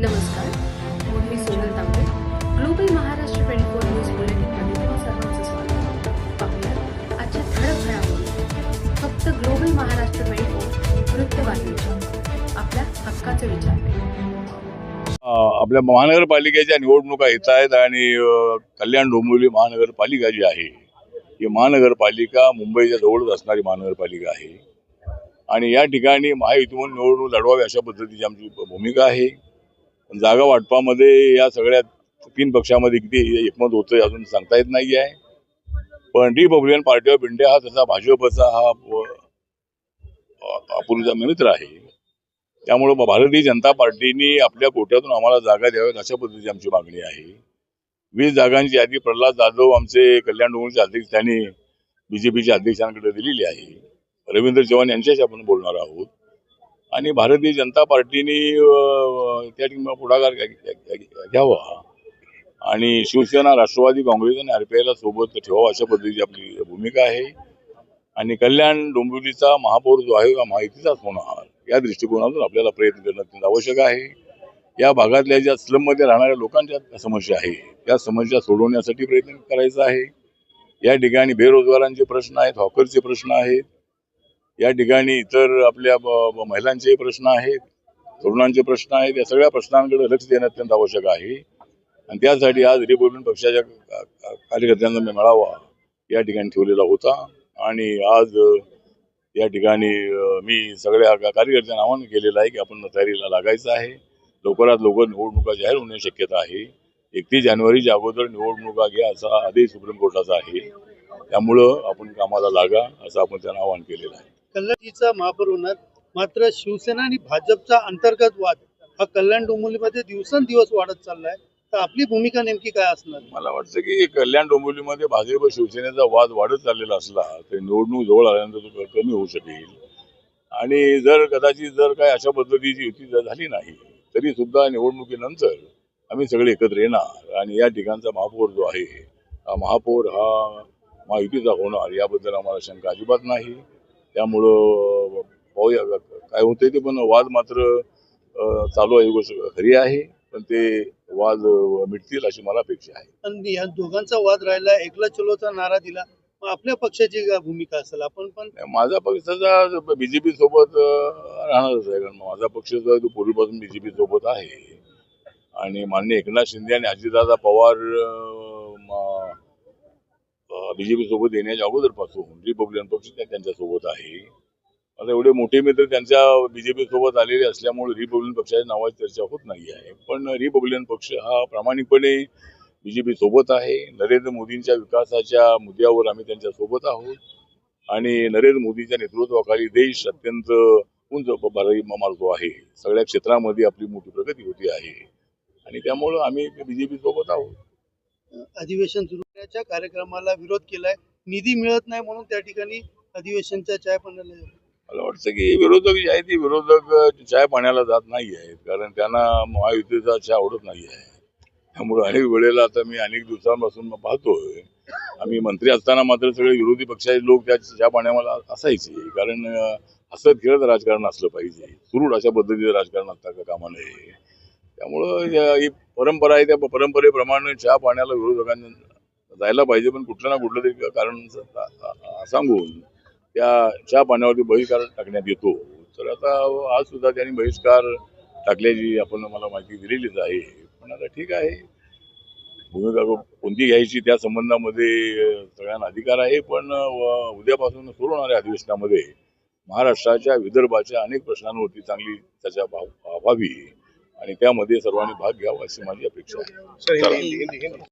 नमस्कार, मी सोनल तांबे. Global Maharashtra 24 news बुलेटिनमध्ये तुम्हा सर्वांचं स्वागत. पाहूया आजच्या ठळक घडामोडी. फक्त ग्लोबल महाराष्ट्र 24 वृत्तवाहिनीच्या आपल्या हक्काचे विचार. आपल्या महानगरपालिकेच्या निवडणुका येत आहेत आणि कल्याण डोंबिवली महानगरपालिका जी आहे ही महानगरपालिका मुंबईच्या जवळच असणारी महानगरपालिका आहे आणि या ठिकाणी महायुतीमधून निवडणूक लढवावी अशा पद्धतीची आमची भूमिका आहे. जागा वाटपामध्ये या सगळ्या तीन पक्षामध्ये किती एकमत होतं अजून सांगता येत नाही आहे. पण रिपब्लिकन पार्टी ऑफ इंडिया हा तसा भाजपचा हा अपूर्वीचा मित्र आहे. त्यामुळे भारतीय जनता पार्टीने आपल्या कोट्यातून आम्हाला जागा द्याव्यात अशा पद्धतीची आमची मागणी आहे. 20 जागांची यादी प्रल्हाद जाधव आमचे कल्याण डोंबिवलीचे अध्यक्ष त्यांनी बीजेपीच्या अध्यक्षांकडे दिलेली आहे. रवींद्र चव्हाण यांच्याशी आपण बोलणार आहोत आणि भारतीय जनता पार्टीने त्या ठिकाणी पुढाकार घ्यावा आणि शिवसेना, राष्ट्रवादी काँग्रेस आणि आरपीआयला सोबत ठेवावा अशा पद्धतीची आपली भूमिका आहे. आणि कल्याण डोंबिवलीचा महापौर जो आहे हा महायुतीचाच होणार या दृष्टिकोनातून आपल्याला प्रयत्न करणं अत्यंत आवश्यक आहे. या भागातल्या ज्या स्लममध्ये राहणाऱ्या लोकांच्या समस्या आहे त्या समस्या सोडवण्यासाठी प्रयत्न करायचा आहे. या ठिकाणी बेरोजगारांचे प्रश्न आहेत, हॉकरचे प्रश्न आहेत, या ठिकाणी इतर आपल्या महिलांचे प्रश्न आहेत, तरुणांचे प्रश्न आहेत. या सगळ्या प्रश्नांकडे लक्ष देणं अत्यंत आवश्यक आहे आणि त्यासाठी आज रिपब्लिकन पक्षाच्या कार्यकर्त्यांचा मी मेळावा या ठिकाणी ठेवलेला होता आणि आज या ठिकाणी मी सगळ्या कार्यकर्त्यांना आवाहन केलेलं आहे की आपण तयारीला लागायचं आहे. लवकरात लवकर निवडणुका जाहीर होण्याची शक्यता आहे. 31 जानेवारीच्या अगोदर निवडणुका घ्या असा आदेश सुप्रीम कोर्टाचा आहे. त्यामुळं आपण कामाला लागा असं आपण त्यांना आवाहन केलेलं आहे. कल्याणचा महापौर होणार, मात्र शिवसेना आणि भाजपचा अंतर्गत वाद हा कल्याण डोंबिवलीमध्ये दिवसेंदिवस वाढत चाललाय. तर आपली भूमिका नेमकी काय असणार? मला वाटतं की कल्याण डोंबिवलीमध्ये भाजप व शिवसेनेचा वाद वाढत चाललेला असला तर निवडणूक जवळ आल्यानंतर तो कमी होऊ शकेल. आणि जर कदाचित जर काय अशा पद्धतीची युती झाली नाही तरी सुद्धा निवडणुकीनंतर आम्ही सगळे एकत्र येणार आणि या ठिकाणचा महापौर जो आहे हा महापौर हा महायुतीचा होणार याबद्दल आम्हाला शंका अजिबात नाही. त्यामुळं पाहूया काय होतंय ते. पण वाद मात्र चालू आहे, गोष्ट खरी आहे, पण ते वाद मिटतील अशी मला अपेक्षा आहे. पण या दोघांचा वाद राहिला, एकला चलोचा नारा दिला, मग आपल्या पक्षाची काय भूमिका असेल? आपण पण माझा पक्षाचा बीजेपी सोबत राहणारच आहे, कारण माझा पक्ष जो आहे तो पूर्वीपासून बीजेपी सोबत आहे आणि माननीय एकनाथ शिंदे आणि अजितदादा पवार बीजेपी सोबत येण्याच्या अगोदरपासून रिपब्लिकन पक्ष त्यांच्या सोबत आहे. आता एवढे मोठे मित्र त्यांच्या बीजेपी सोबत आलेले असल्यामुळे रिपब्लिकन पक्षाच्या नावाची चर्चा होत नाही आहे. पण रिपब्लिकन पक्ष हा प्रामाणिकपणे बीजेपी सोबत आहे. नरेंद्र मोदींच्या विकासाच्या मुद्द्यावर आम्ही त्यांच्या सोबत आहोत आणि नरेंद्र मोदींच्या नेतृत्वाखाली देश अत्यंत उंच भरारी मारतो आहे. सगळ्या क्षेत्रामध्ये आपली मोठी प्रगती होती आहे आणि त्यामुळं आम्ही बीजेपी सोबत आहोत. अधिवेशन सुरू करण्याच्या कार्यक्रमाला विरोध केलाय, निधी मिळत नाही म्हणून त्या ठिकाणी अधिवेशनच्या चाय पाण्याला. मला वाटतं की विरोधक जे आहेत ते विरोधक चाय पाण्याला जात नाही आहेत, कारण त्यांना महायुतीचा चहा आवडत नाही आहे. त्यामुळे अनेक वेळेला आता मी अनेक दिवसांपासून पाहतोय, आम्ही मंत्री असताना मात्र सगळे विरोधी पक्षाचे लोक त्या चहा पाण्याला असायचे, कारण हसत खेळत राजकारण असलं पाहिजे. सुरूढ अशा पद्धतीचं राजकारण असता का कामा नये. त्यामुळं ही परंपरा आहे, त्या परंपरेप्रमाणे चहा पाण्याला विरोधकांनी जायला पाहिजे, पण कुठलं ना कुठलं तरी कारण सांगून त्या चहा पाण्यावरती बहिष्कार टाकण्यात येतो. तर आता आज सुद्धा त्यांनी बहिष्कार टाकल्याची आपण मला माहिती दिलेलीच आहे. पण आता ठीक आहे, भूमिका कोणती घ्यायची त्या संबंधामध्ये सगळ्यांना अधिकार आहे. पण उद्यापासून सुरू होणाऱ्या अधिवेशनामध्ये महाराष्ट्राच्या, विदर्भाच्या अनेक प्रश्नांवरती चांगली चर्चा व्हावी आणि त्यामध्ये सर्वांनी भाग घ्यावा अशी माझी अपेक्षा आहे.